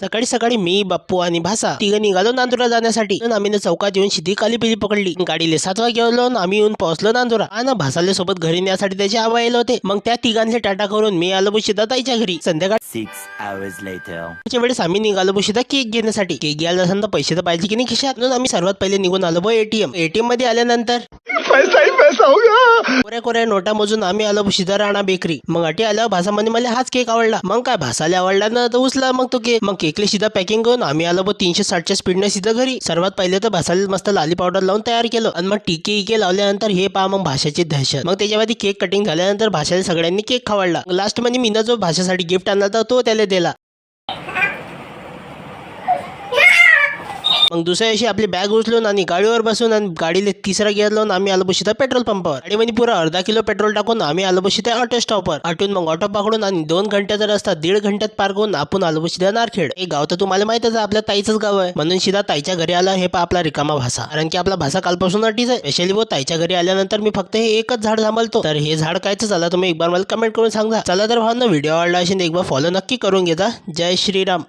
सकाळी सकाळी मी बाप्पू आणि भासा तिघं निघालो नांदुरा जाण्यासाठी. आम्ही चौकात येऊन शिधी काली पिली पकडली. गाडीले 7 वागे गेलो. आम्ही येऊन पोहोचलो नांदुरा. आणि भासाले सोबत घरी नेण्यासाठी त्याचे आबा येले होते. मग त्या तिघांचे टाटा करून मी आलो बुशिदा ताईच्या घरी. संध्याकाळच्या 6 hours later. वेळेस आम्ही निघालो बुशिदा केक घेण्यासाठी. केक घ्यायला असताना पैसे तर पाहिजे की नाही खिशात. म्हणून आम्ही सर्वात पहिले निघून आलो एटीएम मध्ये आल्यानंतर पैसा ही पैसा होगा. कोऱ्या कोऱ्या नोटा मोजून आम्ही आलो बुशिदा राणा बेकरी. मग अटी आल्यावर भासा म्हणे मला हाच केक आवडला. मग काय भासाले आवडला ना तर उचला मग तो केक. मग केकले सीधा पॅकिंग करून आम्ही आलो 360च्या स्पीडने सीधा घरी. सर्वात पहिले तर भासाले मस्त लाली पावडर लावून तयार केलं. आणि मग टिके लावल्यानंतर हे पहा मग भाषाची दहशत. मग त्याच्यामध्ये केक कटिंग झाल्यानंतर भाषाला सगळ्यांनी केक खावडला. लास्ट मध्ये मीना जो भाषेसाठी गिफ्ट आणला होता तो त्याला दिला. मग दुसऱ्या दिवशी आपली बॅग उचलून आणि गाडीवर बसून आणि गाडीला तिसरा गिअर लावून आम्ही आलो बशी पेट्रोल पंपावर. गाडीमध्ये पुरा अर्धा किलो पेट्रोल टाकून आम्ही आलो बशी त्या ऑटो स्टॉपवर. आटून मग ऑटो पकडून आणि 2 घंट्याचा रस्ता 1.5 घंट्यात पार करून आपण आलो बशी नारखेड. हे गाव तर तुम्हाला माहितच आहे आपल्या ताईचंच गाव आहे. म्हणून सीधा ताईच्या घरी आला. हे पा आपला रिकामा भाषा. कारण की आपला भाषा कालपासून अटीच आहे. स्पेशली वो ताईच्या घरी आल्यानंतर मी फक्त हे एकच झाड सांभाळतो. तर हे झाड कायचं झालं तुम्ही एक बार मला कमेंट करून सांगा. चला तर भावना व्हिडिओ आवडला असेल एक बार फॉलो नक्की करून घेता. जय श्रीराम.